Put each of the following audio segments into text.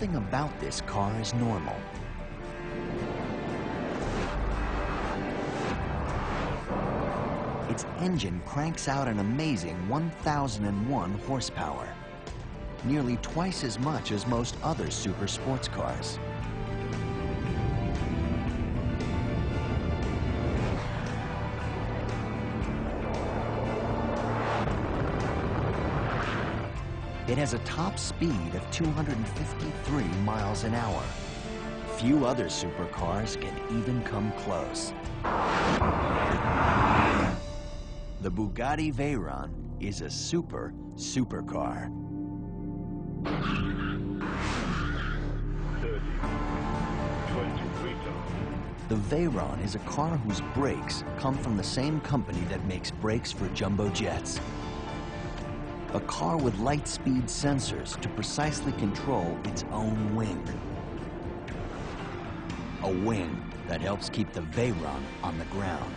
nothing about this car is normal. Its engine cranks out an amazing 1,001 horsepower, nearly twice as much as most other super sports cars. It has a top speed of 253 miles an hour. Few other supercars can even come close. The Bugatti Veyron is a supercar. 30, 23 tons. The Veyron is a car whose brakes come from the same company that makes brakes for jumbo jets. A car with light speed sensors to precisely control its own wing. A wing that helps keep the Veyron on the ground.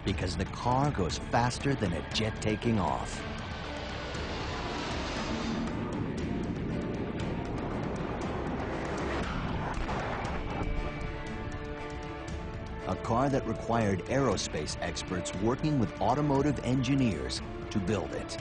Because the car goes faster than a jet taking off. A car that required aerospace experts working with automotive engineers to build it.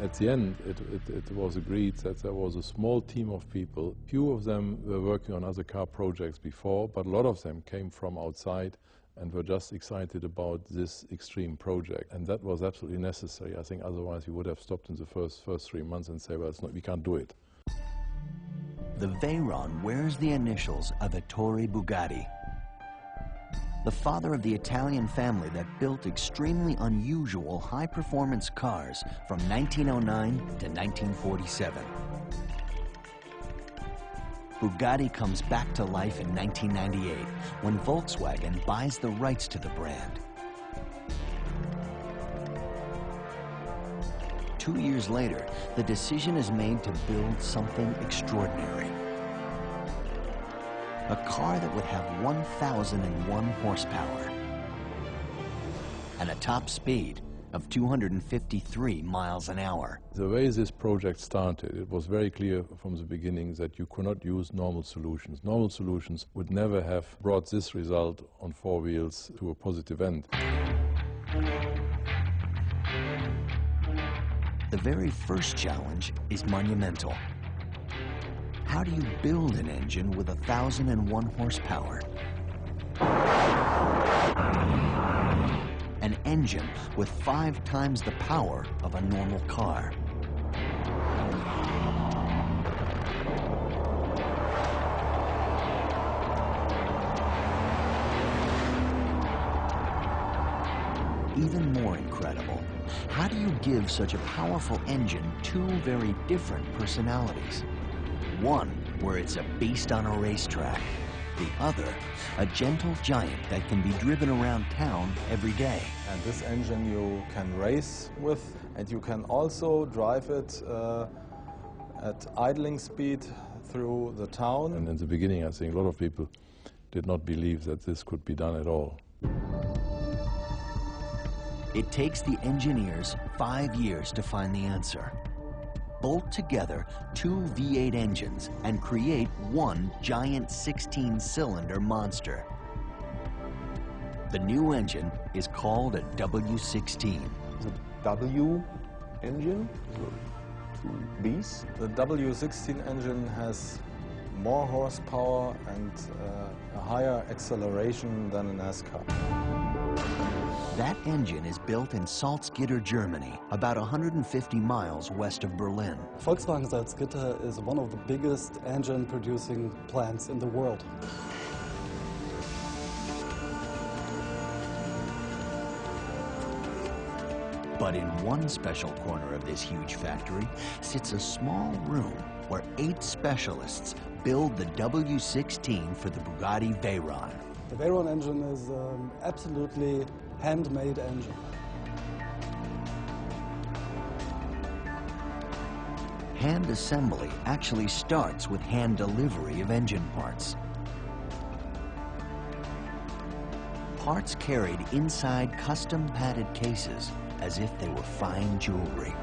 At the end, it was agreed that there was a small team of people. Few of them were working on other car projects before, but a lot of them came from outside and were just excited about this extreme project. And that was absolutely necessary. I think otherwise we would have stopped in the first 3 months and say, well, we can't do it. The Veyron wears the initials of Ettore Bugatti, the father of the Italian family that built extremely unusual high-performance cars from 1909 to 1947. Bugatti comes back to life in 1998 when Volkswagen buys the rights to the brand. 2 years later, the decision is made to build something extraordinary. A car that would have 1,001 horsepower and a top speed of 253 miles an hour. The way this project started, it was very clear from the beginning that you could not use normal solutions. Normal solutions would never have brought this result on four wheels to a positive end. The very first challenge is monumental. How do you build an engine with 1,001 horsepower? An engine with 5 times the power of a normal car. Even more incredible, how do you give such a powerful engine 2 very different personalities? One where it's a beast on a racetrack, the other a gentle giant that can be driven around town every day. And this engine you can race with, and you can also drive it at idling speed through the town. And in the beginning, I think a lot of people did not believe that this could be done at all. It takes the engineers 5 years to find the answer. Bolt together 2 V8 engines and create one giant 16-cylinder monster. The new engine is called a W16. The W engine, the 2 Bs. The W16 engine has more horsepower and a higher acceleration than an S-Car. That engine is built in Salzgitter, Germany, about 150 miles west of Berlin. Volkswagen Salzgitter is one of the biggest engine-producing plants in the world. But in one special corner of this huge factory sits a small room where 8 specialists build the W16 for the Bugatti Veyron. The Veyron engine is an absolutely handmade engine. Hand assembly actually starts with hand delivery of engine parts. parts carried inside custom padded cases as if they were fine jewelry.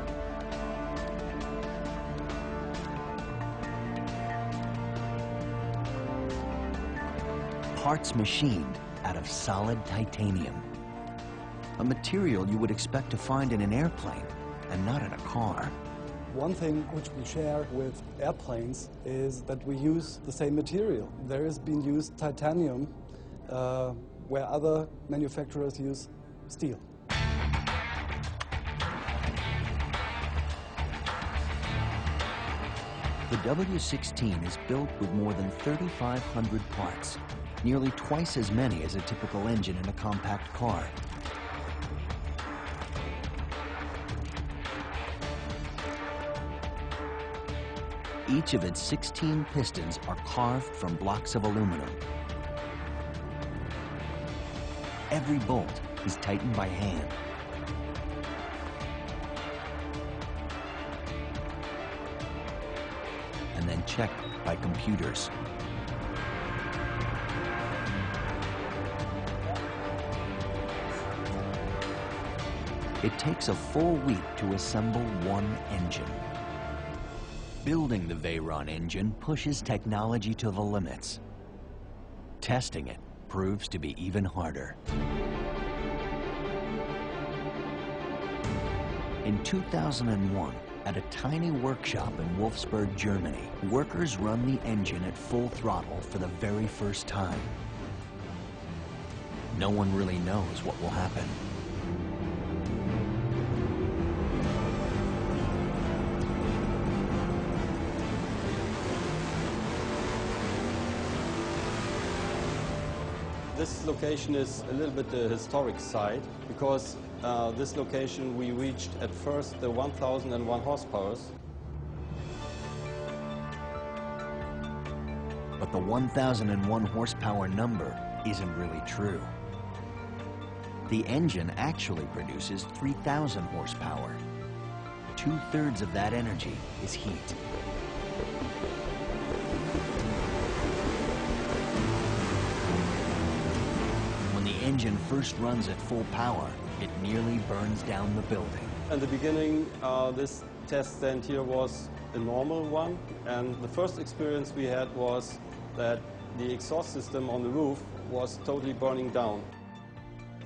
Parts machined out of solid titanium, a material you would expect to find in an airplane and not in a car. One thing which we share with airplanes is that we use the same material. There has been used titanium where other manufacturers use steel. The W16 is built with more than 3,500 parts, nearly twice as many as a typical engine in a compact car. Each of its 16 pistons are carved from blocks of aluminum. Every bolt is tightened by hand. And then checked by computers. It takes a full week to assemble one engine. Building the Veyron engine pushes technology to the limits. Testing it proves to be even harder. In 2001, at a tiny workshop in Wolfsburg, Germany, workers run the engine at full throttle for the very first time. No one really knows what will happen. This location is a little bit the historic site because this location we reached at first the 1001 horsepower. But the 1001 horsepower number isn't really true. The engine actually produces 3,000 horsepower. 2/3 of that energy is heat. The engine first runs at full power, it nearly burns down the building. In the beginning, this test stand here was a normal one, and the first experience we had was that the exhaust system on the roof was totally burning down.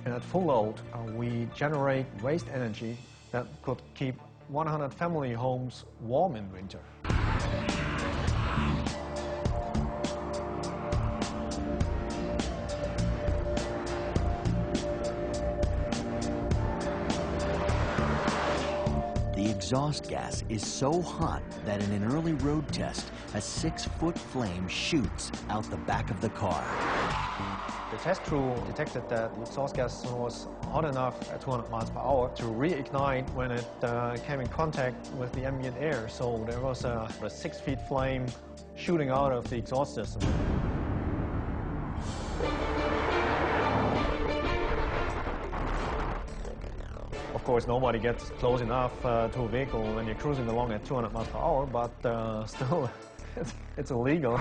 And at full load, we generate waste energy that could keep 100 family homes warm in winter. The exhaust gas is so hot that in an early road test, a 6-foot flame shoots out the back of the car. The test crew detected that the exhaust gas was hot enough at 200 miles per hour to reignite when it came in contact with the ambient air. So there was a 6-foot flame shooting out of the exhaust system. Of course, nobody gets close enough to a vehicle when you're cruising along at 200 miles per hour, but still, it's illegal.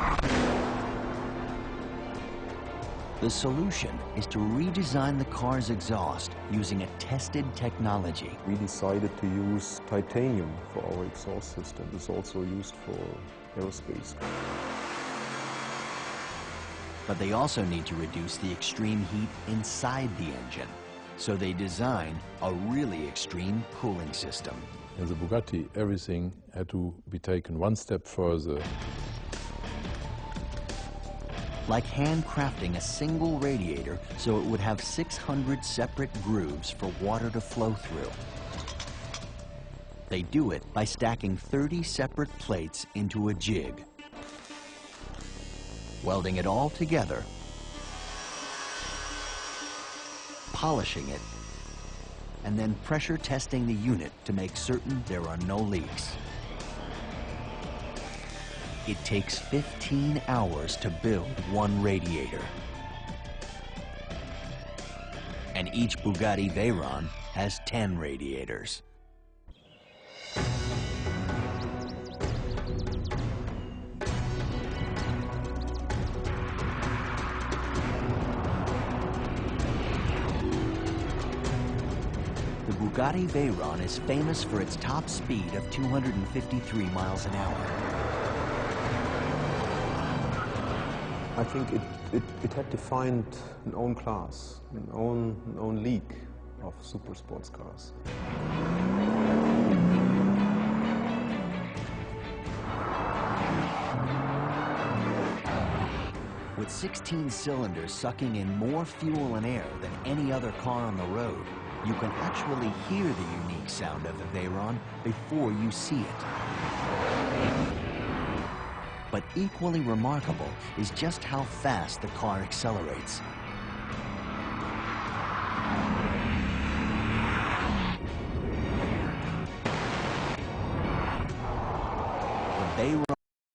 The solution is to redesign the car's exhaust using a tested technology. We decided to use titanium for our exhaust system. It's also used for aerospace. But they also need to reduce the extreme heat inside the engine. So they designed a really extreme cooling system. In the Bugatti, everything had to be taken one step further. Like handcrafting a single radiator so it would have 600 separate grooves for water to flow through. They do it by stacking 30 separate plates into a jig, welding it all together, polishing it, and then pressure testing the unit to make certain there are no leaks. It takes 15 hours to build one radiator. And each Bugatti Veyron has 10 radiators. Bugatti Veyron is famous for its top speed of 253 miles an hour. I think it had defined an own class, an own league of super sports cars. With 16 cylinders sucking in more fuel and air than any other car on the road, you can actually hear the unique sound of the Veyron before you see it. But equally remarkable is just how fast the car accelerates. The Veyron